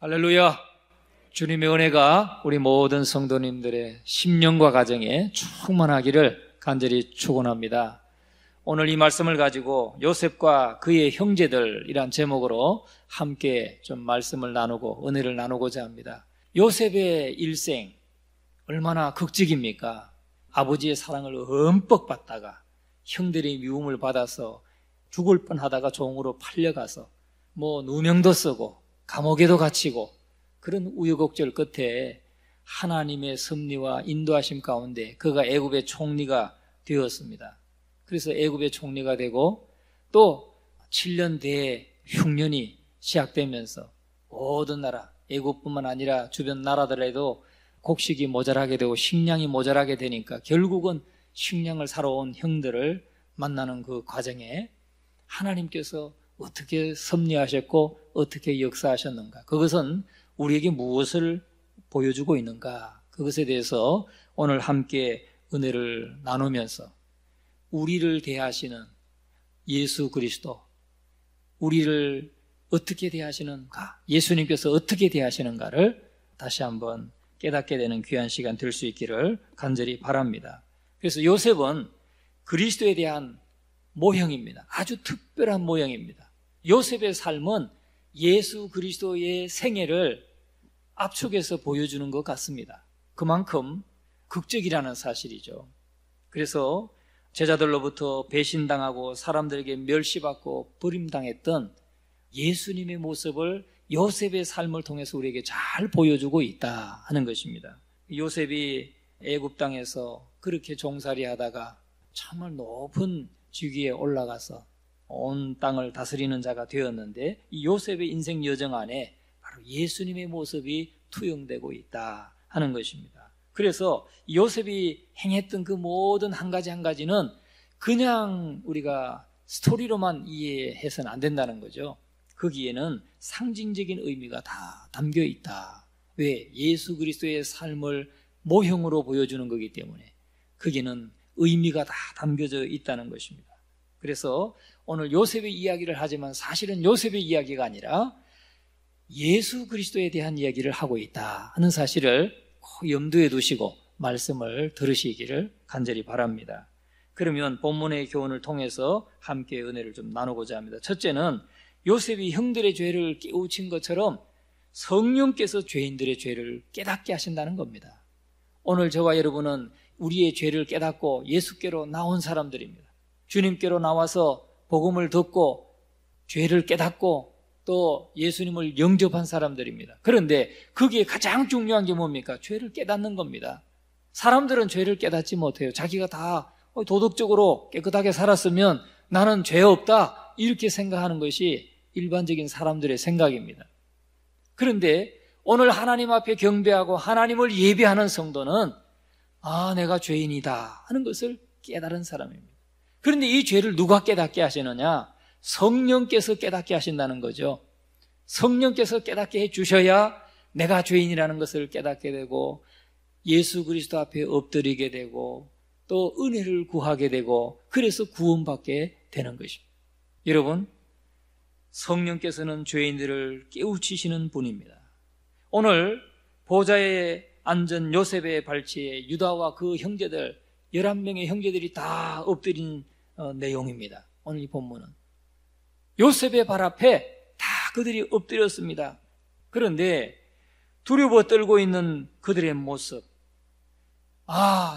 할렐루야. 주님의 은혜가 우리 모든 성도님들의 심령과 가정에 충만하기를 간절히 축원합니다. 오늘 이 말씀을 가지고 요셉과 그의 형제들이란 제목으로 함께 좀 말씀을 나누고 은혜를 나누고자 합니다. 요셉의 일생 얼마나 극적입니까? 아버지의 사랑을 흠뻑 받다가 형들의 미움을 받아서 죽을 뻔하다가 종으로 팔려가서 누명도 쓰고 감옥에도 갇히고 그런 우여곡절 끝에 하나님의 섭리와 인도하심 가운데 그가 애굽의 총리가 되었습니다. 그래서 애굽의 총리가 되고 또 7년 뒤에 흉년이 시작되면서 모든 나라, 애굽뿐만 아니라 주변 나라들에도 곡식이 모자라게 되고 식량이 모자라게 되니까 결국은 식량을 사러 온 형들을 만나는 그 과정에 하나님께서 어떻게 섭리하셨고 어떻게 역사하셨는가, 그것은 우리에게 무엇을 보여주고 있는가, 그것에 대해서 오늘 함께 은혜를 나누면서 우리를 대하시는 예수 그리스도, 우리를 어떻게 대하시는가, 예수님께서 어떻게 대하시는가를 다시 한번 깨닫게 되는 귀한 시간 될 수 있기를 간절히 바랍니다. 그래서 요셉은 그리스도에 대한 모형입니다. 아주 특별한 모형입니다. 요셉의 삶은 예수 그리스도의 생애를 압축해서 보여주는 것 같습니다. 그만큼 극적이라는 사실이죠. 그래서 제자들로부터 배신당하고 사람들에게 멸시받고 버림당했던 예수님의 모습을 요셉의 삶을 통해서 우리에게 잘 보여주고 있다 하는 것입니다. 요셉이 애굽 땅에서 그렇게 종살이 하다가 정말 높은 직위에 올라가서 온 땅을 다스리는 자가 되었는데, 이 요셉의 인생 여정 안에 바로 예수님의 모습이 투영되고 있다 하는 것입니다. 그래서 요셉이 행했던 그 모든 한 가지 한 가지는 그냥 우리가 스토리로만 이해해서는 안 된다는 거죠. 거기에는 상징적인 의미가 다 담겨 있다. 왜? 예수 그리스도의 삶을 모형으로 보여주는 거기 때문에 거기는 의미가 다 담겨져 있다는 것입니다. 그래서 오늘 요셉의 이야기를 하지만 사실은 요셉의 이야기가 아니라 예수 그리스도에 대한 이야기를 하고 있다 하는 사실을 꼭 염두에 두시고 말씀을 들으시기를 간절히 바랍니다. 그러면 본문의 교훈을 통해서 함께 은혜를 좀 나누고자 합니다. 첫째는 요셉이 형들의 죄를 깨우친 것처럼 성령께서 죄인들의 죄를 깨닫게 하신다는 겁니다. 오늘 저와 여러분은 우리의 죄를 깨닫고 예수께로 나온 사람들입니다. 주님께로 나와서 복음을 듣고 죄를 깨닫고 또 예수님을 영접한 사람들입니다. 그런데 거기에 가장 중요한 게 뭡니까? 죄를 깨닫는 겁니다. 사람들은 죄를 깨닫지 못해요. 자기가 다 도덕적으로 깨끗하게 살았으면 나는 죄 없다 이렇게 생각하는 것이 일반적인 사람들의 생각입니다. 그런데 오늘 하나님 앞에 경배하고 하나님을 예배하는 성도는 내가 죄인이다 하는 것을 깨달은 사람입니다. 그런데 이 죄를 누가 깨닫게 하시느냐? 성령께서 깨닫게 하신다는 거죠. 성령께서 깨닫게 해주셔야 내가 죄인이라는 것을 깨닫게 되고 예수 그리스도 앞에 엎드리게 되고 또 은혜를 구하게 되고 그래서 구원받게 되는 것입니다. 여러분, 성령께서는 죄인들을 깨우치시는 분입니다. 오늘 보좌에 앉은 요셉의 발치에 유다와 그 형제들 11명의 형제들이 다 엎드린 내용입니다. 오늘 이 본문은 요셉의 발 앞에 다 그들이 엎드렸습니다. 그런데 두려워 떨고 있는 그들의 모습,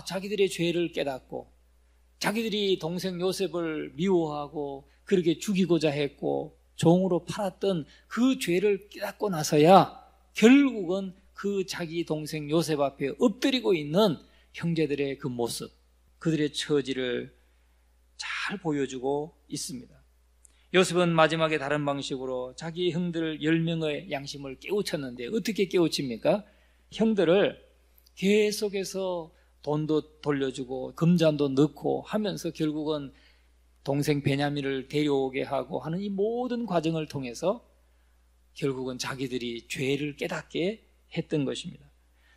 자기들의 죄를 깨닫고 자기들이 동생 요셉을 미워하고 그렇게 죽이고자 했고 종으로 팔았던 그 죄를 깨닫고 나서야 결국은 그 자기 동생 요셉 앞에 엎드리고 있는 형제들의 그 모습, 그들의 처지를 잘 보여주고 있습니다. 요셉은 마지막에 다른 방식으로 자기 형들 10명의 양심을 깨우쳤는데 어떻게 깨우칩니까? 형들을 계속해서 돈도 돌려주고 금잔도 넣고 하면서 결국은 동생 베냐민을 데려오게 하고 하는 이 모든 과정을 통해서 결국은 자기들이 죄를 깨닫게 했던 것입니다.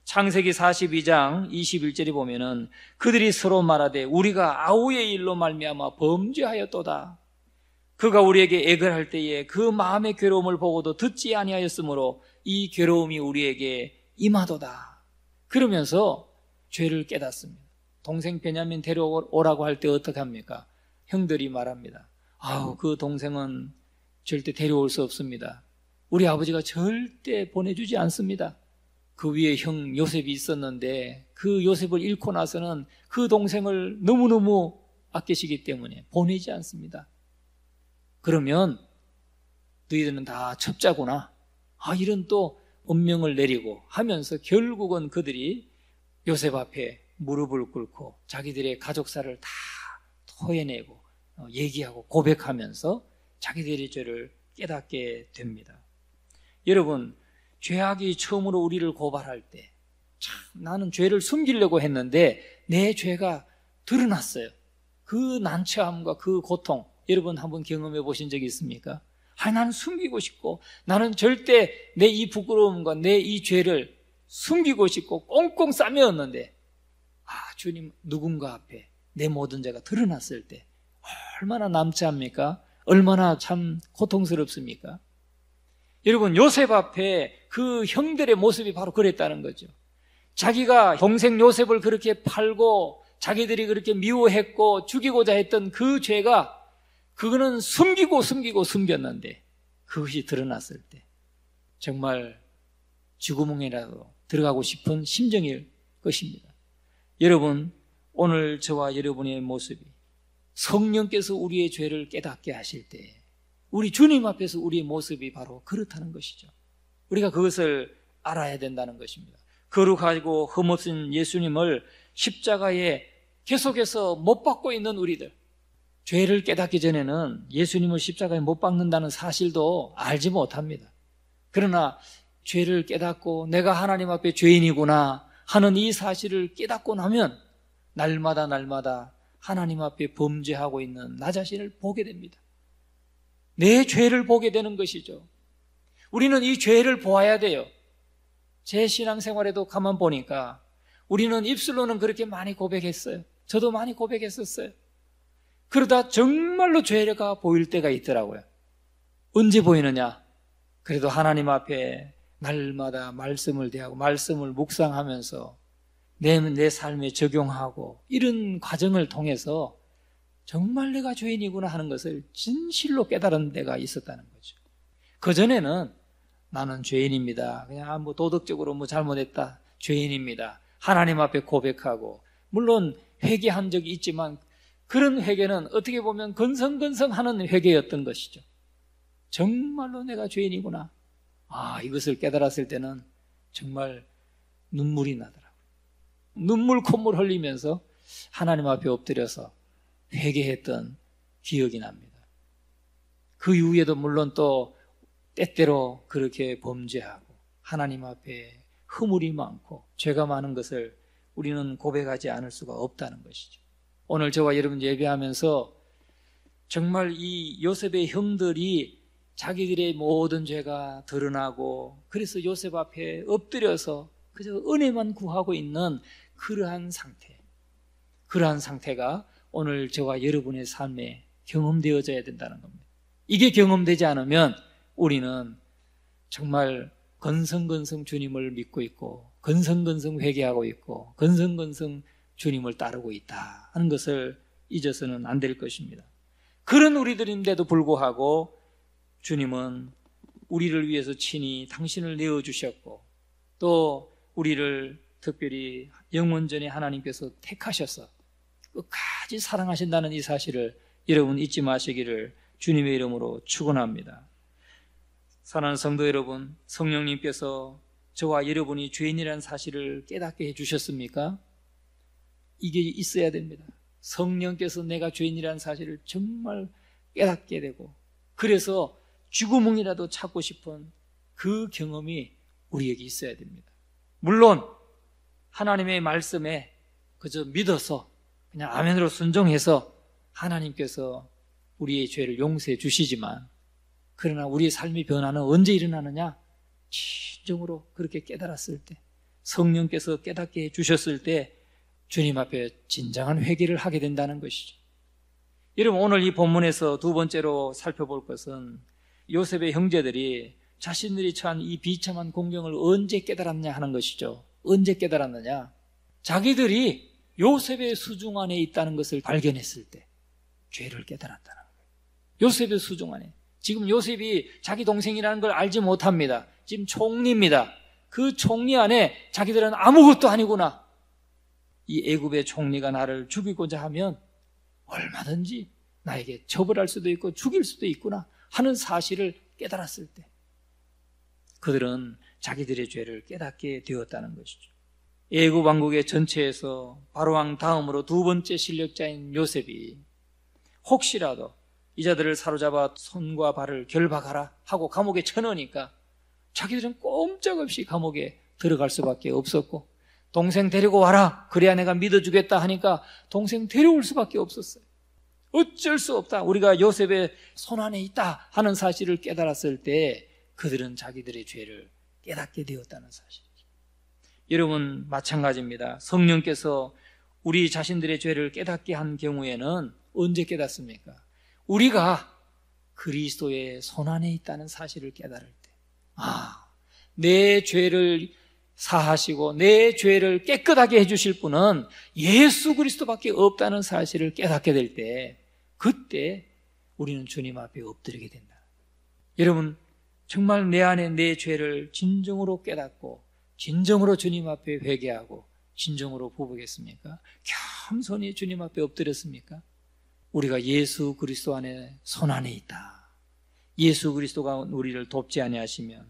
창세기 42장 21절에 보면은 그들이 서로 말하되 우리가 아우의 일로 말미암아 범죄하였도다. 그가 우리에게 애걸할 때에 그 마음의 괴로움을 보고도 듣지 아니하였으므로 이 괴로움이 우리에게 임하도다. 그러면서 죄를 깨닫습니다. 동생 베냐민 데려오라고 할 때 어떻게 합니까? 형들이 말합니다. 아우, 그 동생은 절대 데려올 수 없습니다. 우리 아버지가 절대 보내주지 않습니다. 그 위에 형 요셉이 있었는데 그 요셉을 잃고 나서는 그 동생을 너무너무 아끼시기 때문에 보내지 않습니다. 그러면 너희들은 다 첩자구나. 이런 또 운명을 내리고 하면서 결국은 그들이 요셉 앞에 무릎을 꿇고 자기들의 가족사를 다 토해내고 얘기하고 고백하면서 자기들의 죄를 깨닫게 됩니다. 여러분, 죄악이 처음으로 우리를 고발할 때 참 나는 죄를 숨기려고 했는데 내 죄가 드러났어요. 그 난처함과 그 고통, 여러분 한번 경험해 보신 적이 있습니까? 나는 숨기고 싶고 나는 절대 내 이 부끄러움과 내 이 죄를 숨기고 싶고 꽁꽁 싸매었는데 주님, 누군가 앞에 내 모든 죄가 드러났을 때 얼마나 남자합니까? 얼마나 참 고통스럽습니까? 여러분, 요셉 앞에 그 형들의 모습이 바로 그랬다는 거죠. 자기가 동생 요셉을 그렇게 팔고 자기들이 그렇게 미워했고 죽이고자 했던 그 죄가 그거는 숨기고 숨겼는데 그것이 드러났을 때 정말 쥐구멍이라도 들어가고 싶은 심정일 것입니다. 여러분, 오늘 저와 여러분의 모습이 성령께서 우리의 죄를 깨닫게 하실 때 우리 주님 앞에서 우리의 모습이 바로 그렇다는 것이죠. 우리가 그것을 알아야 된다는 것입니다. 거룩하고 흠없은 예수님을 십자가에 계속해서 못 박고 있는 우리들, 죄를 깨닫기 전에는 예수님을 십자가에 못 박는다는 사실도 알지 못합니다. 그러나 죄를 깨닫고 내가 하나님 앞에 죄인이구나 하는 이 사실을 깨닫고 나면 날마다 하나님 앞에 범죄하고 있는 나 자신을 보게 됩니다. 내 죄를 보게 되는 것이죠. 우리는 이 죄를 보아야 돼요. 제 신앙생활에도 가만 보니까 우리는 입술로는 그렇게 많이 고백했어요. 저도 많이 고백했었어요. 그러다 정말로 죄가 보일 때가 있더라고요. 언제 보이느냐? 그래도 하나님 앞에 날마다 말씀을 대하고 말씀을 묵상하면서 내 삶에 적용하고 이런 과정을 통해서 정말 내가 죄인이구나 하는 것을 진실로 깨달은 데가 있었다는 거죠. 그전에는 나는 죄인입니다. 그냥 도덕적으로 잘못했다. 죄인입니다. 하나님 앞에 고백하고 물론 회개한 적이 있지만 그런 회개는 어떻게 보면 건성건성하는 회개였던 것이죠. 정말로 내가 죄인이구나. 이것을 깨달았을 때는 정말 눈물이 나더라고요. 눈물 콧물 흘리면서 하나님 앞에 엎드려서 회개했던 기억이 납니다. 그 이후에도 물론 또 때때로 그렇게 범죄하고 하나님 앞에 허물이 많고 죄가 많은 것을 우리는 고백하지 않을 수가 없다는 것이죠. 오늘 저와 여러분 예배하면서 정말 이 요셉의 형들이 자기들의 모든 죄가 드러나고 그래서 요셉 앞에 엎드려서 그저 은혜만 구하고 있는 그러한 상태가 오늘 저와 여러분의 삶에 경험되어져야 된다는 겁니다. 이게 경험되지 않으면 우리는 정말 건성건성 주님을 믿고 있고 건성건성 회개하고 있고 건성건성 주님을 따르고 있다 하는 것을 잊어서는 안 될 것입니다. 그런 우리들인데도 불구하고 주님은 우리를 위해서 친히 당신을 내어주셨고 또 우리를 특별히 영원전에 하나님께서 택하셔서 끝까지 사랑하신다는 이 사실을 여러분 잊지 마시기를 주님의 이름으로 축원합니다. 사랑하는 성도 여러분, 성령님께서 저와 여러분이 죄인이라는 사실을 깨닫게 해주셨습니까? 이게 있어야 됩니다. 성령께서 내가 죄인이라는 사실을 정말 깨닫게 되고 그래서 쥐구멍이라도 찾고 싶은 그 경험이 우리에게 있어야 됩니다. 물론 하나님의 말씀에 그저 믿어서 그냥 아멘으로 순종해서 하나님께서 우리의 죄를 용서해 주시지만 그러나 우리의 삶의 변화는 언제 일어나느냐? 진정으로 그렇게 깨달았을 때 성령께서 깨닫게 해 주셨을 때 주님 앞에 진정한 회개를 하게 된다는 것이죠. 여러분, 오늘 이 본문에서 두 번째로 살펴볼 것은 요셉의 형제들이 자신들이 처한 이 비참한 공경을 언제 깨달았냐 하는 것이죠. 언제 깨달았느냐? 자기들이 요셉의 수중 안에 있다는 것을 발견했을 때 죄를 깨달았다는 거예요. 요셉의 수중 안에. 지금 요셉이 자기 동생이라는 걸 알지 못합니다. 지금 총리입니다. 그 총리 안에 자기들은 아무것도 아니구나. 이 애굽의 총리가 나를 죽이고자 하면 얼마든지 나에게 처벌할 수도 있고 죽일 수도 있구나 하는 사실을 깨달았을 때 그들은 자기들의 죄를 깨닫게 되었다는 것이죠. 애굽 왕국의 전체에서 바로왕 다음으로 두 번째 실력자인 요셉이 혹시라도 이 자들을 사로잡아 손과 발을 결박하라 하고 감옥에 쳐넣으니까 자기들은 꼼짝없이 감옥에 들어갈 수밖에 없었고, 동생 데리고 와라 그래야 내가 믿어주겠다 하니까 동생 데려올 수밖에 없었어요. 어쩔 수 없다, 우리가 요셉의 손안에 있다 하는 사실을 깨달았을 때 그들은 자기들의 죄를 깨닫게 되었다는 사실이죠. 여러분, 마찬가지입니다. 성령께서 우리 자신들의 죄를 깨닫게 한 경우에는 언제 깨닫습니까? 우리가 그리스도의 손안에 있다는 사실을 깨달을 때, 내 죄를 사하시고 내 죄를 깨끗하게 해주실 분은 예수 그리스도밖에 없다는 사실을 깨닫게 될 때, 그때 우리는 주님 앞에 엎드리게 된다. 여러분, 정말 내 안에 내 죄를 진정으로 깨닫고 진정으로 주님 앞에 회개하고 진정으로 부르겠습니까? 겸손히 주님 앞에 엎드렸습니까? 우리가 예수 그리스도 안에 손 안에 있다, 예수 그리스도가 우리를 돕지 아니하시면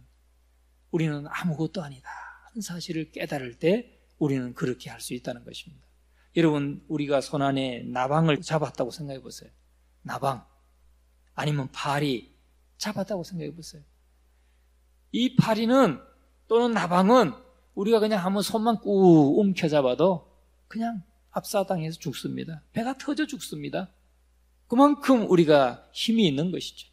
우리는 아무것도 아니다 하는 사실을 깨달을 때 우리는 그렇게 할 수 있다는 것입니다. 여러분, 우리가 손 안에 나방을 잡았다고 생각해 보세요. 나방 아니면 파리 잡았다고 생각해 보세요. 이 파리는 또는 나방은 우리가 그냥 한번 손만 꾹 움켜잡아도 그냥 압사당해서 죽습니다. 배가 터져 죽습니다. 그만큼 우리가 힘이 있는 것이죠.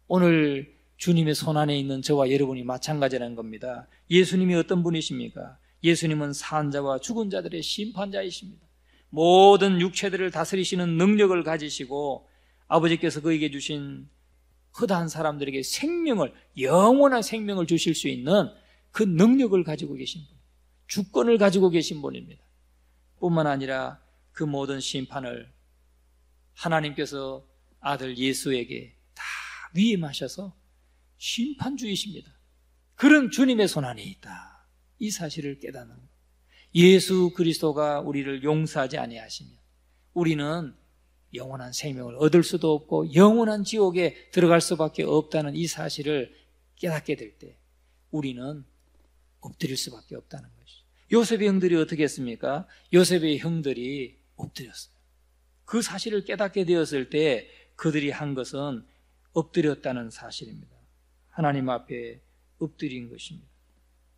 오늘 주님의 손 안에 있는 저와 여러분이 마찬가지라는 겁니다. 예수님이 어떤 분이십니까? 예수님은 산자와 죽은 자들의 심판자이십니다. 모든 육체들을 다스리시는 능력을 가지시고 아버지께서 그에게 주신 허다한 사람들에게 생명을, 영원한 생명을 주실 수 있는 그 능력을 가지고 계신 분, 주권을 가지고 계신 분입니다. 뿐만 아니라 그 모든 심판을 하나님께서 아들 예수에게 다 위임하셔서 심판주이십니다. 그런 주님의 손안에 있다, 이 사실을 깨닫는 것. 예수 그리스도가 우리를 용서하지 아니하시면 우리는 영원한 생명을 얻을 수도 없고 영원한 지옥에 들어갈 수밖에 없다는 이 사실을 깨닫게 될 때 우리는 엎드릴 수밖에 없다는 것이죠. 요셉의 형들이 어떻게 했습니까? 요셉의 형들이 엎드렸어요. 그 사실을 깨닫게 되었을 때 그들이 한 것은 엎드렸다는 사실입니다. 하나님 앞에 엎드린 것입니다.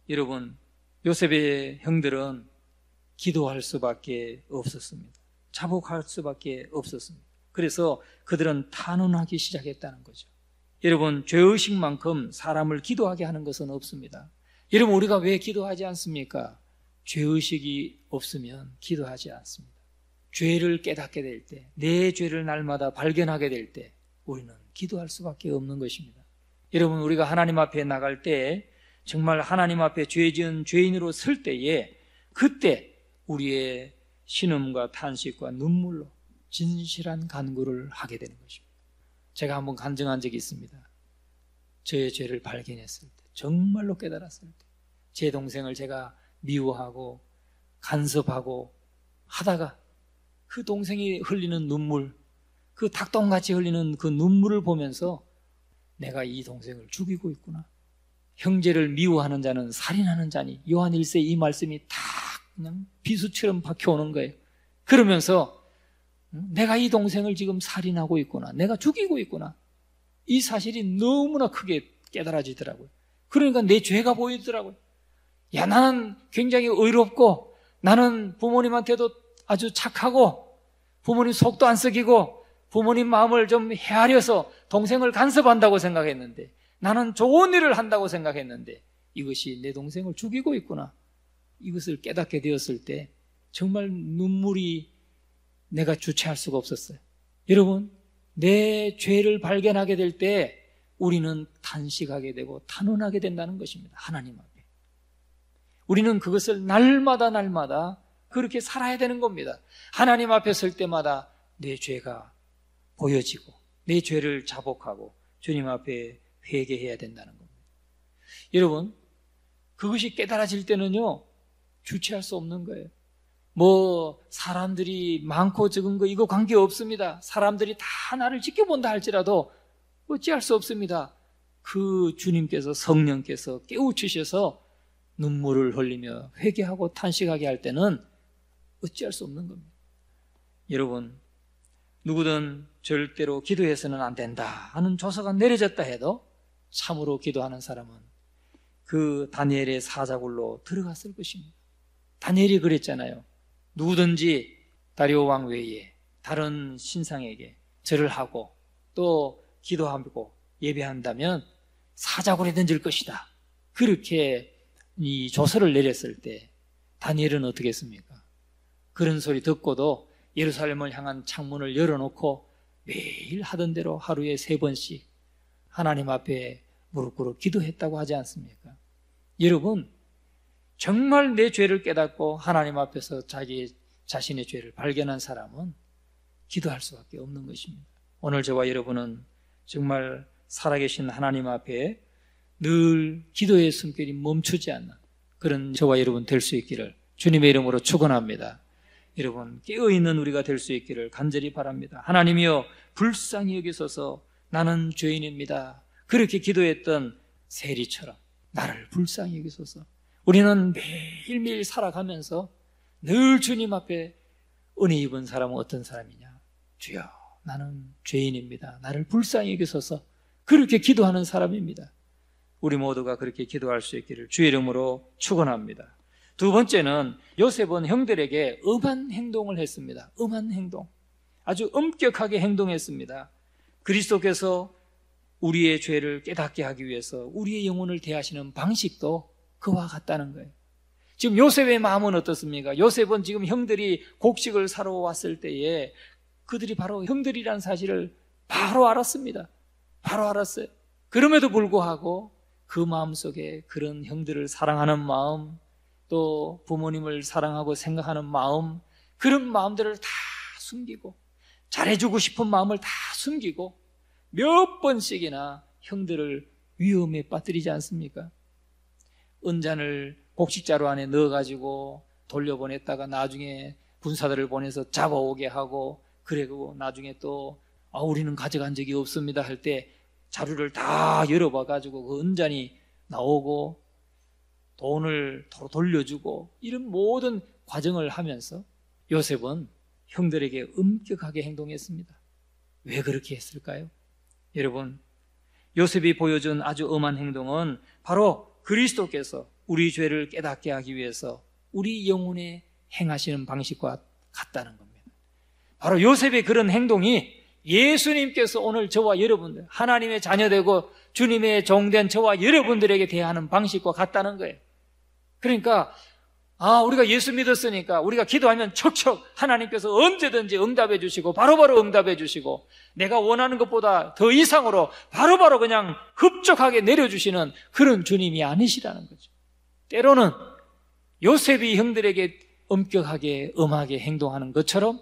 여러분, 요셉의 형들은 기도할 수밖에 없었습니다. 자복할 수밖에 없었습니다. 그래서 그들은 탄원하기 시작했다는 거죠. 여러분, 죄의식만큼 사람을 기도하게 하는 것은 없습니다. 여러분, 우리가 왜 기도하지 않습니까? 죄의식이 없으면 기도하지 않습니다. 죄를 깨닫게 될 때, 내 죄를 날마다 발견하게 될 때 우리는 기도할 수밖에 없는 것입니다. 여러분, 우리가 하나님 앞에 나갈 때, 정말 하나님 앞에 죄 지은 죄인으로 설 때에 그때 우리의 신음과 탄식과 눈물로 진실한 간구를 하게 되는 것입니다. 제가 한번 간증한 적이 있습니다. 저의 죄를 발견했을 때, 정말로 깨달았을 때, 제 동생을 제가 미워하고 간섭하고 하다가 그 동생이 흘리는 눈물, 그 닭똥같이 흘리는 그 눈물을 보면서 내가 이 동생을 죽이고 있구나, 형제를 미워하는 자는 살인하는 자니, 요한 1세 이 말씀이 다 그냥 비수처럼 박혀오는 거예요. 그러면서 내가 이 동생을 지금 살인하고 있구나, 내가 죽이고 있구나, 이 사실이 너무나 크게 깨달아지더라고요. 그러니까 내 죄가 보이더라고요. 야, 나는 굉장히 의롭고 나는 부모님한테도 아주 착하고 부모님 속도 안 썩이고 부모님 마음을 좀 헤아려서 동생을 간섭한다고 생각했는데, 나는 좋은 일을 한다고 생각했는데 이것이 내 동생을 죽이고 있구나, 이것을 깨닫게 되었을 때 정말 눈물이 내가 주체할 수가 없었어요. 여러분, 내 죄를 발견하게 될 때 우리는 탄식하게 되고 탄원하게 된다는 것입니다. 하나님 앞에. 우리는 그것을 날마다 그렇게 살아야 되는 겁니다. 하나님 앞에 설 때마다 내 죄가 보여지고 내 죄를 자복하고 주님 앞에 회개해야 된다는 겁니다. 여러분, 그것이 깨달아질 때는요, 주체할 수 없는 거예요. 사람들이 많고 적은 거 이거 관계없습니다. 사람들이 다 나를 지켜본다 할지라도 어찌할 수 없습니다. 그 주님께서, 성령께서 깨우치셔서 눈물을 흘리며 회개하고 탄식하게 할 때는 어찌할 수 없는 겁니다. 여러분, 누구든 절대로 기도해서는 안 된다 하는 조서가 내려졌다 해도 참으로 기도하는 사람은 그 다니엘의 사자굴로 들어갔을 것입니다. 다니엘이 그랬잖아요. 누구든지 다리오 왕 외에 다른 신상에게 절을 하고 또 기도하고 예배한다면 사자굴에 던질 것이다. 그렇게 이 조서를 내렸을 때 다니엘은 어떻게 했습니까? 그런 소리 듣고도 예루살렘을 향한 창문을 열어놓고 매일 하던 대로 하루에 3번씩 하나님 앞에 무릎 꿇어 기도했다고 하지 않습니까? 여러분, 정말 내 죄를 깨닫고 하나님 앞에서 자기 자신의 죄를 발견한 사람은 기도할 수밖에 없는 것입니다. 오늘 저와 여러분은 정말 살아계신 하나님 앞에 늘 기도의 숨결이 멈추지 않는 그런 저와 여러분 될 수 있기를 주님의 이름으로 축원합니다. 여러분, 깨어있는 우리가 될 수 있기를 간절히 바랍니다. 하나님이여, 불쌍히 여기소서. 나는 죄인입니다. 그렇게 기도했던 세리처럼 나를 불쌍히 여기소서. 우리는 매일매일 살아가면서 늘 주님 앞에 은혜 입은 사람은 어떤 사람이냐? 주여, 나는 죄인입니다. 나를 불쌍히 여기소서. 그렇게 기도하는 사람입니다. 우리 모두가 그렇게 기도할 수 있기를 주의 이름으로 축원합니다. 두 번째는 요셉은 형들에게 엄한 행동을 했습니다. 엄한 행동. 아주 엄격하게 행동했습니다. 그리스도께서 우리의 죄를 깨닫게 하기 위해서 우리의 영혼을 대하시는 방식도 그와 같다는 거예요. 지금 요셉의 마음은 어떻습니까? 요셉은 지금 형들이 곡식을 사러 왔을 때에 그들이 바로 형들이라는 사실을 바로 알았습니다. 바로 알았어요. 그럼에도 불구하고 그 마음속에 그런 형들을 사랑하는 마음, 또 부모님을 사랑하고 생각하는 마음, 그런 마음들을 다 숨기고 잘해주고 싶은 마음을 다 숨기고 몇 번씩이나 형들을 위험에 빠뜨리지 않습니까? 은잔을 곡식자루 안에 넣어가지고 돌려보냈다가 나중에 군사들을 보내서 잡아오게 하고, 그리고 나중에 또 우리는 가져간 적이 없습니다 할 때 자루를 다 열어봐가지고 그 은잔이 나오고 돈을 돌려주고, 이런 모든 과정을 하면서 요셉은 형들에게 엄격하게 행동했습니다. 왜 그렇게 했을까요? 여러분, 요셉이 보여준 아주 엄한 행동은 바로 그리스도께서 우리 죄를 깨닫게 하기 위해서 우리 영혼에 행하시는 방식과 같다는 겁니다. 바로 요셉의 그런 행동이 예수님께서 오늘 저와 여러분들, 하나님의 자녀되고 주님의 종된 저와 여러분들에게 대하는 방식과 같다는 거예요. 그러니까 우리가 예수 믿었으니까 우리가 기도하면 척척 하나님께서 언제든지 응답해 주시고 바로바로 응답해 주시고 내가 원하는 것보다 더 이상으로 바로바로 그냥 흡족하게 내려주시는 그런 주님이 아니시라는 거죠. 때로는 요셉이 형들에게 엄격하게 엄하게 행동하는 것처럼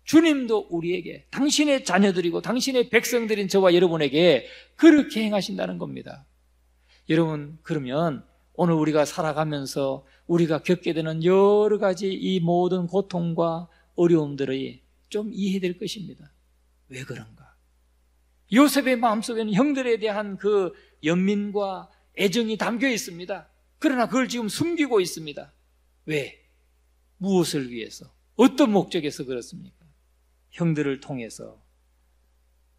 주님도 우리에게, 당신의 자녀들이고 당신의 백성들인 저와 여러분에게 그렇게 행하신다는 겁니다. 여러분, 그러면 오늘 우리가 살아가면서 우리가 겪게 되는 여러 가지 이 모든 고통과 어려움들이 좀 이해될 것입니다. 왜 그런가? 요셉의 마음속에는 형들에 대한 그 연민과 애정이 담겨 있습니다. 그러나 그걸 지금 숨기고 있습니다. 왜? 무엇을 위해서? 어떤 목적에서 그렇습니까? 형들을 통해서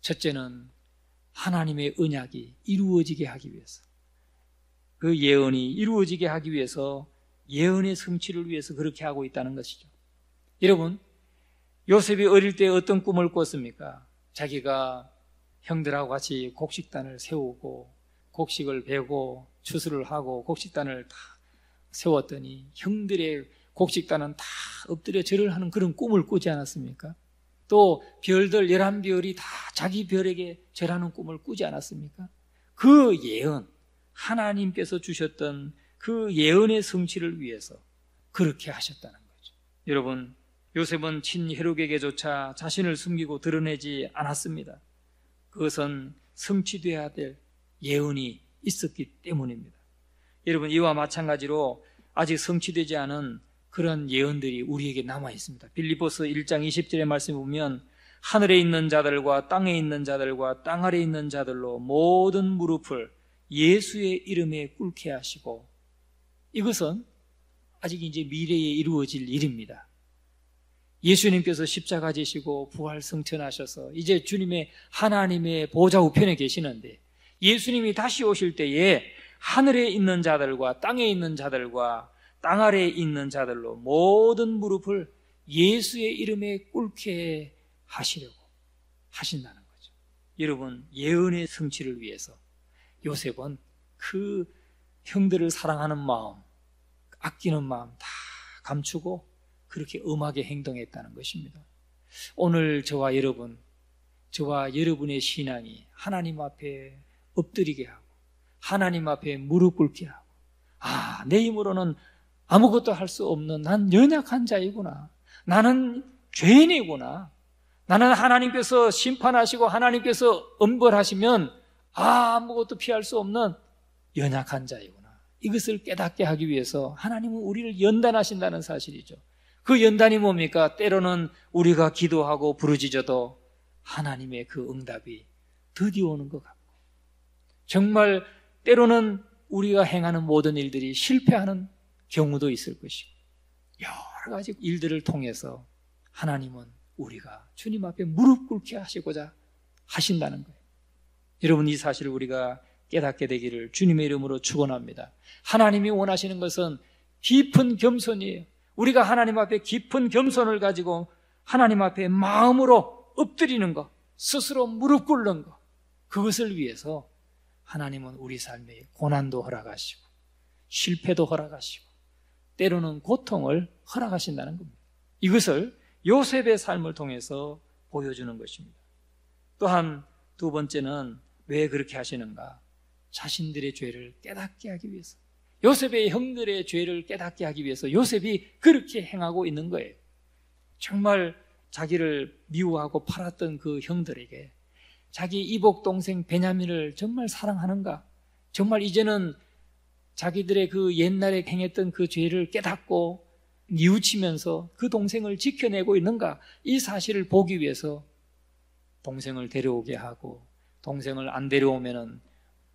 첫째는 하나님의 언약이 이루어지게 하기 위해서, 그 예언이 이루어지게 하기 위해서, 예언의 성취를 위해서 그렇게 하고 있다는 것이죠. 여러분, 요셉이 어릴 때 어떤 꿈을 꿨습니까? 자기가 형들하고 같이 곡식단을 세우고 곡식을 베고 추수를 하고 곡식단을 다 세웠더니 형들의 곡식단은 다 엎드려 절을 하는 그런 꿈을 꾸지 않았습니까? 또 별들 11별이 다 자기 별에게 절하는 꿈을 꾸지 않았습니까? 그 예언, 하나님께서 주셨던 그 예언의 성취를 위해서 그렇게 하셨다는 거죠. 여러분, 요셉은 친헤롯에게조차 자신을 숨기고 드러내지 않았습니다. 그것은 성취돼야 될 예언이 있었기 때문입니다. 여러분, 이와 마찬가지로 아직 성취되지 않은 그런 예언들이 우리에게 남아 있습니다. 빌립보서 1장 20절의 말씀을 보면 하늘에 있는 자들과 땅에 있는 자들과 땅 아래에 있는 자들로 모든 무릎을 예수의 이름에 꿇게 하시고, 이것은 아직 이제 미래에 이루어질 일입니다. 예수님께서 십자가 지시고 부활 승천하셔서 이제 주님의 하나님의 보좌 우편에 계시는데, 예수님이 다시 오실 때에 하늘에 있는 자들과 땅에 있는 자들과 땅 아래에 있는 자들로 모든 무릎을 예수의 이름에 꿇게 하시려고 하신다는 거죠. 여러분, 예언의 성취를 위해서 요셉은 그 형들을 사랑하는 마음, 아끼는 마음 다 감추고 그렇게 엄하게 행동했다는 것입니다. 오늘 저와 여러분의 신앙이 하나님 앞에 엎드리게 하고 하나님 앞에 무릎 꿇게 하고, 내 힘으로는 아무것도 할 수 없는 난 연약한 자이구나, 나는 죄인이구나, 나는 하나님께서 심판하시고 하나님께서 엄벌하시면 아무것도 피할 수 없는 연약한 자이구나, 이것을 깨닫게 하기 위해서 하나님은 우리를 연단하신다는 사실이죠. 그 연단이 뭡니까? 때로는 우리가 기도하고 부르짖어도 하나님의 그 응답이 드디어 오는 것 같고, 정말 때로는 우리가 행하는 모든 일들이 실패하는 경우도 있을 것이고, 여러 가지 일들을 통해서 하나님은 우리가 주님 앞에 무릎 꿇게 하시고자 하신다는 거예요. 여러분, 이 사실을 우리가 깨닫게 되기를 주님의 이름으로 축원합니다. 하나님이 원하시는 것은 깊은 겸손이에요. 우리가 하나님 앞에 깊은 겸손을 가지고 하나님 앞에 마음으로 엎드리는 것, 스스로 무릎 꿇는 것, 그것을 위해서 하나님은 우리 삶에 고난도 허락하시고 실패도 허락하시고 때로는 고통을 허락하신다는 겁니다. 이것을 요셉의 삶을 통해서 보여주는 것입니다. 또한 두 번째는 왜 그렇게 하시는가? 자신들의 죄를 깨닫게 하기 위해서, 요셉의 형들의 죄를 깨닫게 하기 위해서 요셉이 그렇게 행하고 있는 거예요. 정말 자기를 미워하고 팔았던 그 형들에게 자기 이복 동생 베냐민을 정말 사랑하는가? 정말 이제는 자기들의 그 옛날에 행했던 그 죄를 깨닫고 뉘우치면서 그 동생을 지켜내고 있는가? 이 사실을 보기 위해서 동생을 데려오게 하고, 동생을 안 데려오면은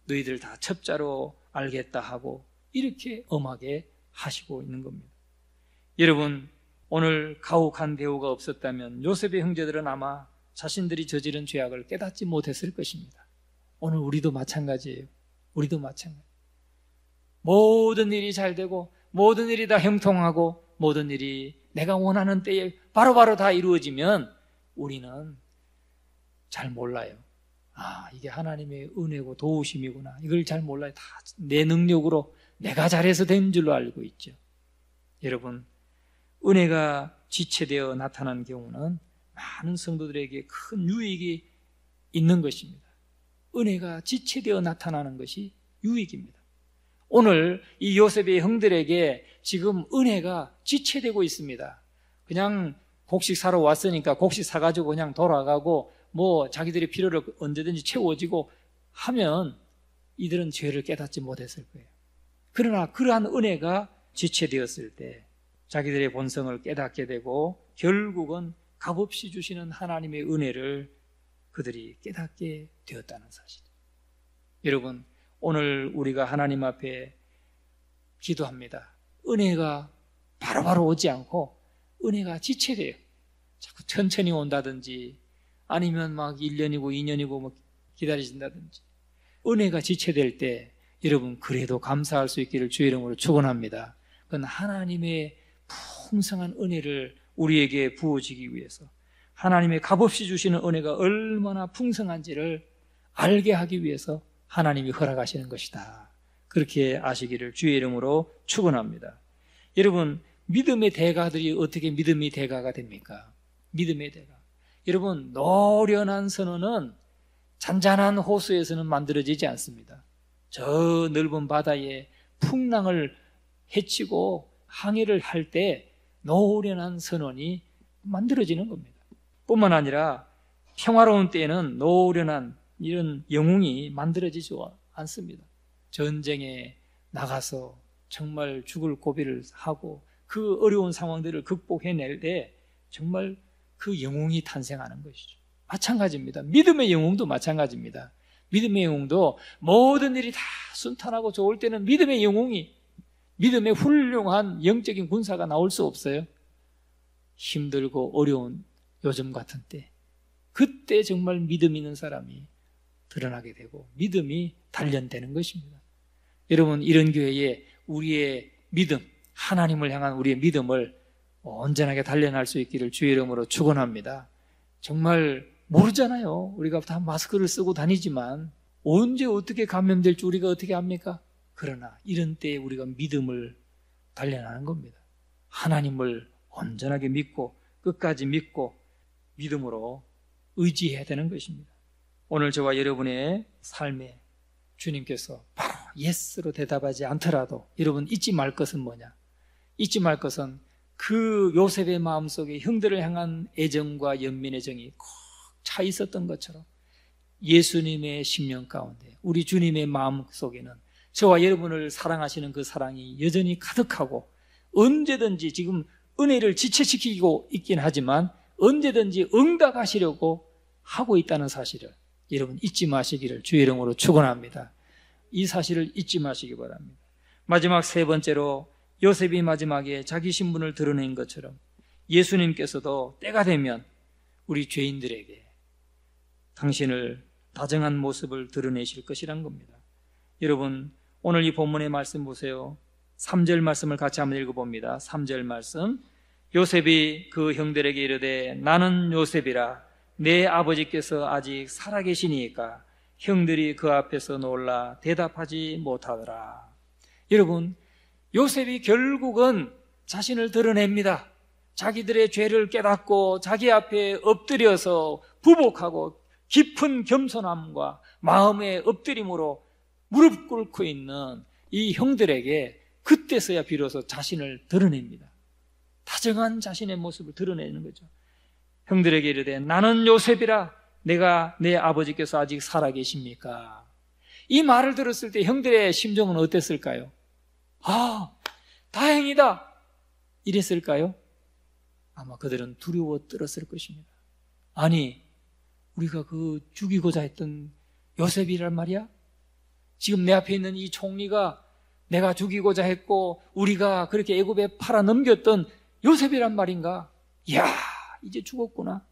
너희들 다 첩자로 알겠다 하고 이렇게 엄하게 하시고 있는 겁니다. 여러분, 오늘 가혹한 대우가 없었다면 요셉의 형제들은 아마 자신들이 저지른 죄악을 깨닫지 못했을 것입니다. 오늘 우리도 마찬가지예요. 우리도 마찬가지. 모든 일이 잘 되고 모든 일이 다 형통하고 모든 일이 내가 원하는 때에 바로바로 다 이루어지면 우리는 잘 몰라요. 이게 하나님의 은혜고 도우심이구나, 이걸 잘 몰라요. 다 내 능력으로 내가 잘해서 된 줄로 알고 있죠. 여러분, 은혜가 지체되어 나타난 경우는 많은 성도들에게 큰 유익이 있는 것입니다. 은혜가 지체되어 나타나는 것이 유익입니다. 오늘 이 요셉의 형들에게 지금 은혜가 지체되고 있습니다. 그냥 곡식 사러 왔으니까 곡식 사가지고 그냥 돌아가고 자기들의 필요를 언제든지 채워지고 하면 이들은 죄를 깨닫지 못했을 거예요. 그러나 그러한 은혜가 지체되었을 때 자기들의 본성을 깨닫게 되고 결국은 값없이 주시는 하나님의 은혜를 그들이 깨닫게 되었다는 사실. 여러분, 오늘 우리가 하나님 앞에 기도합니다. 은혜가 바로바로 오지 않고 은혜가 지체돼요. 자꾸 천천히 온다든지 아니면 1년이고 2년이고 기다리신다든지. 은혜가 지체될 때 여러분, 그래도 감사할 수 있기를 주의 이름으로 축원합니다. 그건 하나님의 풍성한 은혜를 우리에게 부어주기 위해서, 하나님의 값없이 주시는 은혜가 얼마나 풍성한지를 알게 하기 위해서 하나님이 허락하시는 것이다. 그렇게 아시기를 주의 이름으로 축원합니다. 여러분, 믿음의 대가들이 어떻게 믿음의 대가가 됩니까? 믿음의 대가. 여러분, 노련한 선원은 잔잔한 호수에서는 만들어지지 않습니다. 저 넓은 바다에 풍랑을 헤치고 항해를 할 때 노련한 선원이 만들어지는 겁니다. 뿐만 아니라 평화로운 때에는 노련한 이런 영웅이 만들어지지 않습니다. 전쟁에 나가서 정말 죽을 고비를 하고 그 어려운 상황들을 극복해낼 때 정말 그 영웅이 탄생하는 것이죠. 마찬가지입니다. 믿음의 영웅도 마찬가지입니다. 믿음의 영웅도 모든 일이 다 순탄하고 좋을 때는 믿음의 영웅이, 믿음의 훌륭한 영적인 군사가 나올 수 없어요. 힘들고 어려운 요즘 같은 때, 그때 정말 믿음 있는 사람이 드러나게 되고 믿음이 단련되는 것입니다. 여러분, 이런 교회에 우리의 믿음, 하나님을 향한 우리의 믿음을 온전하게 단련할 수 있기를 주의 이름으로 축원합니다. 정말 모르잖아요. 우리가 다 마스크를 쓰고 다니지만 언제 어떻게 감염될지 우리가 어떻게 압니까? 그러나 이런 때에 우리가 믿음을 단련하는 겁니다. 하나님을 온전하게 믿고 끝까지 믿고 믿음으로 의지해야 되는 것입니다. 오늘 저와 여러분의 삶에 주님께서 바로 예스로 대답하지 않더라도 여러분 잊지 말 것은 뭐냐? 잊지 말 것은 그 요셉의 마음속에 형들을 향한 애정과 연민의 정이 꼭 차 있었던 것처럼 예수님의 심령 가운데 우리 주님의 마음 속에는 저와 여러분을 사랑하시는 그 사랑이 여전히 가득하고 언제든지 지금 은혜를 지체시키고 있긴 하지만 언제든지 응답하시려고 하고 있다는 사실을 여러분 잊지 마시기를 주의 이름으로 축원합니다. 이 사실을 잊지 마시기 바랍니다. 마지막 세 번째로 요셉이 마지막에 자기 신분을 드러낸 것처럼 예수님께서도 때가 되면 우리 죄인들에게 당신을 다정한 모습을 드러내실 것이란 겁니다. 여러분, 오늘 이 본문의 말씀 보세요. 3절 말씀을 같이 한번 읽어봅니다. 3절 말씀. 요셉이 그 형들에게 이르되 나는 요셉이라 내 아버지께서 아직 살아계시니까 형들이 그 앞에서 놀라 대답하지 못하더라. 여러분, 요셉이 결국은 자신을 드러냅니다. 자기들의 죄를 깨닫고 자기 앞에 엎드려서 부복하고 깊은 겸손함과 마음의 엎드림으로 무릎 꿇고 있는 이 형들에게 그때서야 비로소 자신을 드러냅니다. 다정한 자신의 모습을 드러내는 거죠. 형들에게 이르되 나는 요셉이라 내가 내 아버지께서 아직 살아계십니까? 이 말을 들었을 때 형들의 심정은 어땠을까요? 아, 다행이다 이랬을까요? 아마 그들은 두려워 떨었을 것입니다. 아니, 우리가 그 죽이고자 했던 요셉이란 말이야? 지금 내 앞에 있는 이 총리가 내가 죽이고자 했고 우리가 그렇게 애굽에 팔아 넘겼던 요셉이란 말인가? 이야, 이제 죽었구나.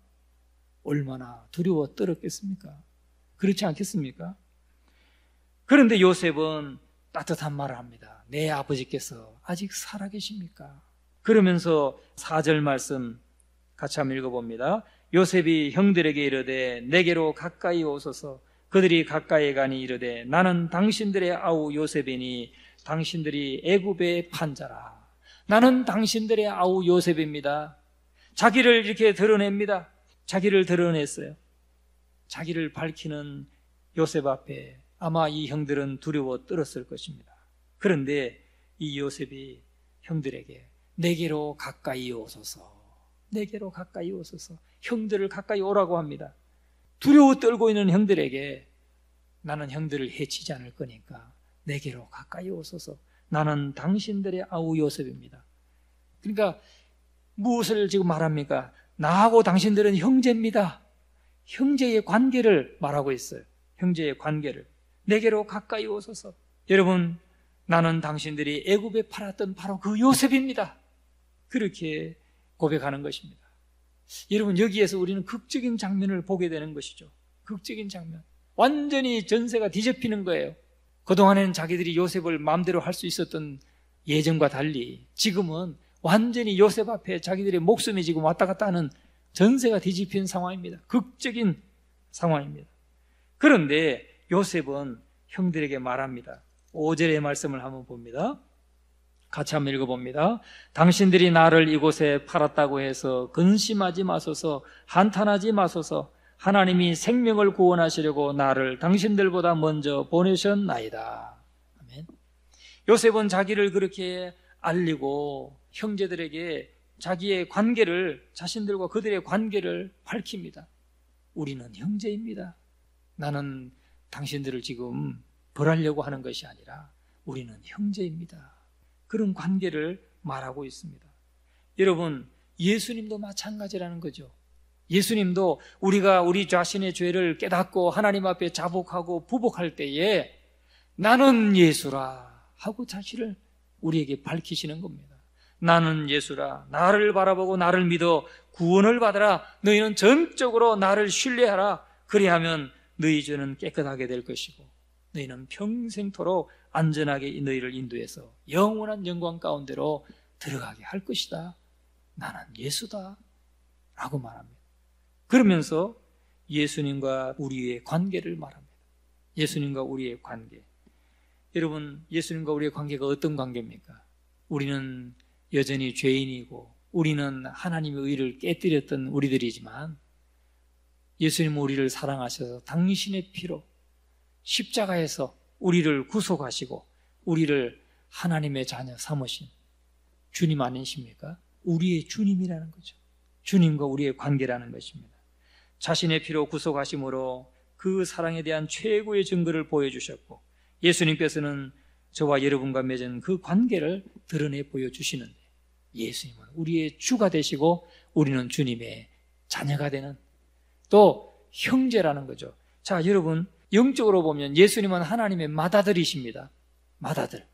얼마나 두려워 떨었겠습니까? 그렇지 않겠습니까? 그런데 요셉은 따뜻한 말을 합니다. 내 아버지께서 아직 살아계십니까? 그러면서 4절 말씀 같이 한번 읽어봅니다. 요셉이 형들에게 이르되 내게로 가까이 오소서. 그들이 가까이 가니 이르되 나는 당신들의 아우 요셉이니 당신들이 애굽의 판자라. 나는 당신들의 아우 요셉입니다. 자기를 이렇게 드러냅니다. 자기를 드러냈어요. 자기를 밝히는 요셉 앞에 아마 이 형들은 두려워 떨었을 것입니다. 그런데 이 요셉이 형들에게 내게로 가까이 오소서, 내게로 가까이 오소서, 형들을 가까이 오라고 합니다. 두려워 떨고 있는 형들에게 나는 형들을 해치지 않을 거니까 내게로 가까이 오소서. 나는 당신들의 아우 요셉입니다. 그러니까 무엇을 지금 말합니까? 나하고 당신들은 형제입니다. 형제의 관계를 말하고 있어요. 형제의 관계를. 내게로 가까이 오소서. 여러분, 나는 당신들이 애굽에 팔았던 바로 그 요셉입니다. 그렇게 고백하는 것입니다. 여러분, 여기에서 우리는 극적인 장면을 보게 되는 것이죠. 극적인 장면. 완전히 전세가 뒤집히는 거예요. 그동안에는 자기들이 요셉을 마음대로 할 수 있었던 예전과 달리 지금은 완전히 요셉 앞에 자기들의 목숨이 지금 왔다 갔다 하는 전세가 뒤집힌 상황입니다. 극적인 상황입니다. 그런데 요셉은 형들에게 말합니다. 5절의 말씀을 한번 봅니다. 같이 한번 읽어봅니다. 당신들이 나를 이곳에 팔았다고 해서 근심하지 마소서, 한탄하지 마소서. 하나님이 생명을 구원하시려고 나를 당신들보다 먼저 보내셨나이다. 아멘. 요셉은 자기를 그렇게 알리고 형제들에게 자기의 관계를, 자신들과 그들의 관계를 밝힙니다. 우리는 형제입니다. 나는 당신들을 지금 벌하려고 하는 것이 아니라 우리는 형제입니다. 그런 관계를 말하고 있습니다. 여러분, 예수님도 마찬가지라는 거죠. 예수님도 우리가 우리 자신의 죄를 깨닫고 하나님 앞에 자복하고 부복할 때에 나는 예수라 하고 자신을 우리에게 밝히시는 겁니다. 나는 예수라. 나를 바라보고 나를 믿어 구원을 받아라. 너희는 전적으로 나를 신뢰하라. 그리하면 너희 죄는 깨끗하게 될 것이고 너희는 평생토록 안전하게 너희를 인도해서 영원한 영광 가운데로 들어가게 할 것이다. 나는 예수다 라고 말합니다. 그러면서 예수님과 우리의 관계를 말합니다. 예수님과 우리의 관계. 여러분, 예수님과 우리의 관계가 어떤 관계입니까? 우리는 여전히 죄인이고 우리는 하나님의 의를 깨뜨렸던 우리들이지만 예수님은 우리를 사랑하셔서 당신의 피로 십자가에서 우리를 구속하시고 우리를 하나님의 자녀 삼으신 주님 아니십니까? 우리의 주님이라는 거죠. 주님과 우리의 관계라는 것입니다. 자신의 피로 구속하심으로 그 사랑에 대한 최고의 증거를 보여주셨고 예수님께서는 저와 여러분과 맺은 그 관계를 드러내 보여주시는데 예수님은 우리의 주가 되시고 우리는 주님의 자녀가 되는 또 형제라는 거죠. 자, 여러분, 영적으로 보면 예수님은 하나님의 맏아들이십니다. 맏아들.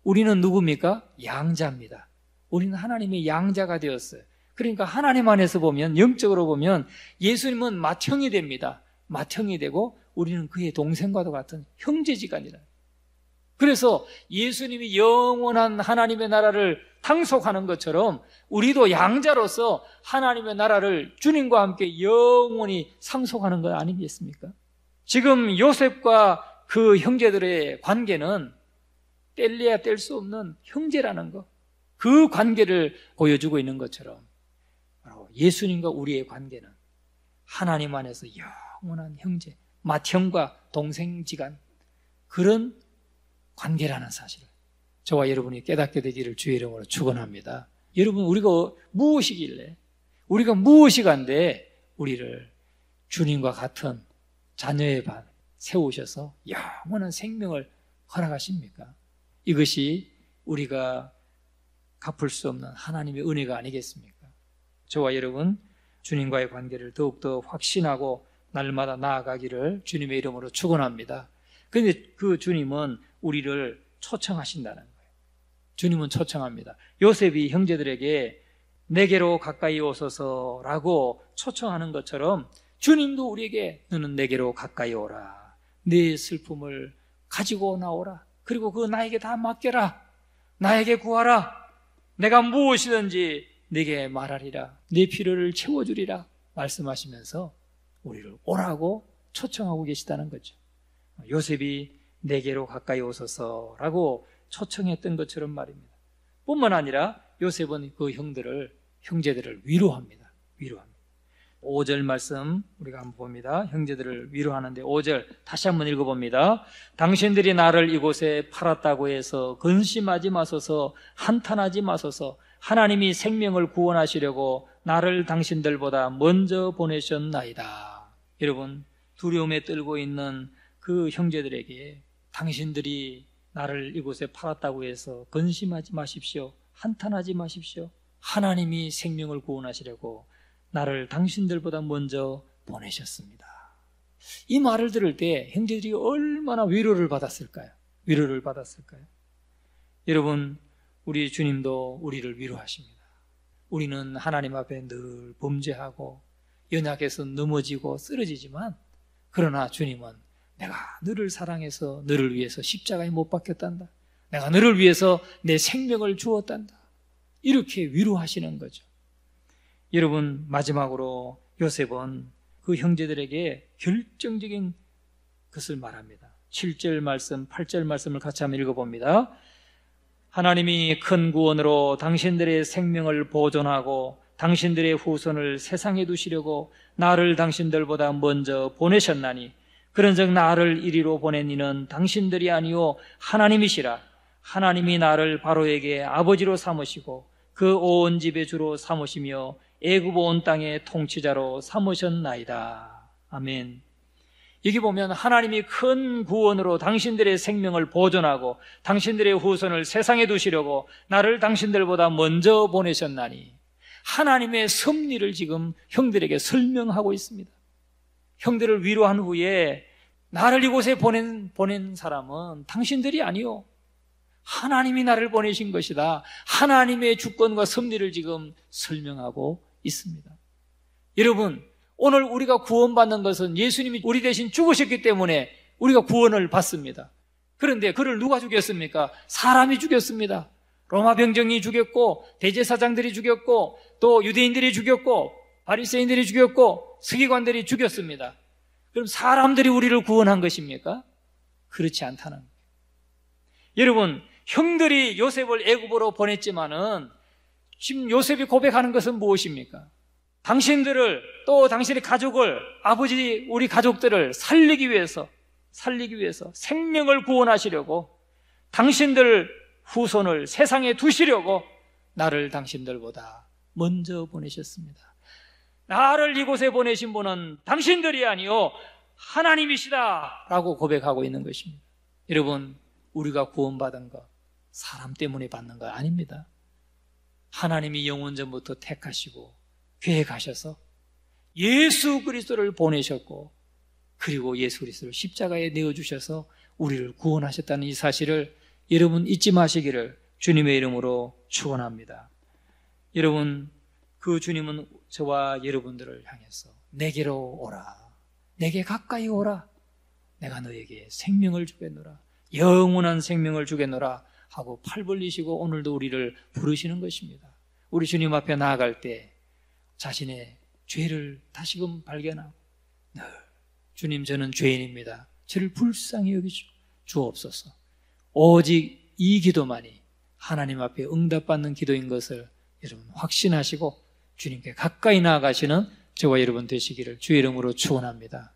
우리는 누굽니까? 양자입니다. 우리는 하나님의 양자가 되었어요. 그러니까 하나님 안에서 보면, 영적으로 보면 예수님은 맏형이 됩니다. 맏형이 되고 우리는 그의 동생과도 같은 형제지간이라. 그래서 예수님이 영원한 하나님의 나라를 상속하는 것처럼 우리도 양자로서 하나님의 나라를 주님과 함께 영원히 상속하는 것 아니겠습니까? 지금 요셉과 그 형제들의 관계는 뗄래야 뗄 수 없는 형제라는 것, 그 관계를 보여주고 있는 것처럼 바로 예수님과 우리의 관계는 하나님 안에서 영원한 형제, 맏형과 동생지간 그런 관계라는 사실을 저와 여러분이 깨닫게 되기를 주의 이름으로 축원합니다. 여러분, 우리가 무엇이길래, 우리가 무엇이 간데 우리를 주님과 같은 자녀의 반 세우셔서 영원한 생명을 허락하십니까? 이것이 우리가 갚을 수 없는 하나님의 은혜가 아니겠습니까? 저와 여러분, 주님과의 관계를 더욱더 확신하고 날마다 나아가기를 주님의 이름으로 축원합니다. 그런데 그 주님은 우리를 초청하신다는 거예요. 주님은 초청합니다. 요셉이 형제들에게 내게로 가까이 오소서라고 초청하는 것처럼 주님도 우리에게 너는 내게로 가까이 오라. 네 슬픔을 가지고 나오라. 그리고 그거 나에게 다 맡겨라. 나에게 구하라. 내가 무엇이든지 네게 말하리라. 네 필요를 채워주리라. 말씀하시면서 우리를 오라고 초청하고 계시다는 거죠. 요셉이 내게로 가까이 오소서라고 초청했던 것처럼 말입니다. 뿐만 아니라 요셉은 그 형제들을 위로합니다. 5절 말씀 우리가 한번 봅니다. 형제들을 위로하는데 5절 다시 한번 읽어봅니다. 당신들이 나를 이곳에 팔았다고 해서 근심하지 마소서, 한탄하지 마소서. 하나님이 생명을 구원하시려고 나를 당신들보다 먼저 보내셨나이다. 여러분, 두려움에 떨고 있는 그 형제들에게 당신들이 나를 이곳에 팔았다고 해서 근심하지 마십시오. 한탄하지 마십시오. 하나님이 생명을 구원하시려고 나를 당신들보다 먼저 보내셨습니다. 이 말을 들을 때 형제들이 얼마나 위로를 받았을까요? 여러분, 우리 주님도 우리를 위로하십니다. 우리는 하나님 앞에 늘 범죄하고 연약해서 넘어지고 쓰러지지만 그러나 주님은 내가 너를 사랑해서 너를 위해서 십자가에 못 박혔단다. 내가 너를 위해서 내 생명을 주었단다. 이렇게 위로하시는 거죠. 여러분, 마지막으로 요셉은 그 형제들에게 결정적인 것을 말합니다. 7절 말씀, 8절 말씀을 같이 한번 읽어봅니다. 하나님이 큰 구원으로 당신들의 생명을 보존하고 당신들의 후손을 세상에 두시려고 나를 당신들보다 먼저 보내셨나니 그런즉 나를 이리로 보낸 이는 당신들이 아니요 하나님이시라. 하나님이 나를 바로에게 아버지로 삼으시고 그 온 집의 주로 삼으시며 애굽 온 땅의 통치자로 삼으셨나이다. 아멘. 여기 보면 하나님이 큰 구원으로 당신들의 생명을 보존하고 당신들의 후손을 세상에 두시려고 나를 당신들보다 먼저 보내셨나니 하나님의 섭리를 지금 형들에게 설명하고 있습니다. 형들을 위로한 후에 나를 이곳에 보낸 사람은 당신들이 아니요 하나님이 나를 보내신 것이다. 하나님의 주권과 섭리를 지금 설명하고 있습니다. 여러분, 오늘 우리가 구원받는 것은 예수님이 우리 대신 죽으셨기 때문에 우리가 구원을 받습니다. 그런데 그를 누가 죽였습니까? 사람이 죽였습니다. 로마 병정이 죽였고 대제사장들이 죽였고 또 유대인들이 죽였고 바리새인들이 죽였고 서기관들이 죽였습니다. 그럼 사람들이 우리를 구원한 것입니까? 그렇지 않다는 거예요. 여러분, 형들이 요셉을 애굽으로 보냈지만은 지금 요셉이 고백하는 것은 무엇입니까? 당신들을 또 당신의 가족을 아버지 우리 가족들을 살리기 위해서 생명을 구원하시려고 당신들 후손을 세상에 두시려고 나를 당신들보다 먼저 보내셨습니다. 나를 이곳에 보내신 분은 당신들이 아니요 하나님이시다 라고 고백하고 있는 것입니다. 여러분, 우리가 구원받은 것 사람 때문에 받는 거 아닙니다. 하나님이 영원 전부터 택하시고 계획하셔서 예수 그리스도를 보내셨고 그리고 예수 그리스도를 십자가에 내어주셔서 우리를 구원하셨다는 이 사실을 여러분 잊지 마시기를 주님의 이름으로 축원합니다. 여러분, 그 주님은 저와 여러분들을 향해서 내게로 오라, 내게 가까이 오라, 내가 너에게 생명을 주겠노라, 영원한 생명을 주겠노라 하고 팔 벌리시고 오늘도 우리를 부르시는 것입니다. 우리 주님 앞에 나아갈 때 자신의 죄를 다시금 발견하고 주님, 저는 죄인입니다. 저를 불쌍히 여기시고 주옵소서. 오직 이 기도만이 하나님 앞에 응답받는 기도인 것을 여러분 확신하시고 주님께 가까이 나아가시는 저와 여러분 되시기를 주의 이름으로 축원합니다.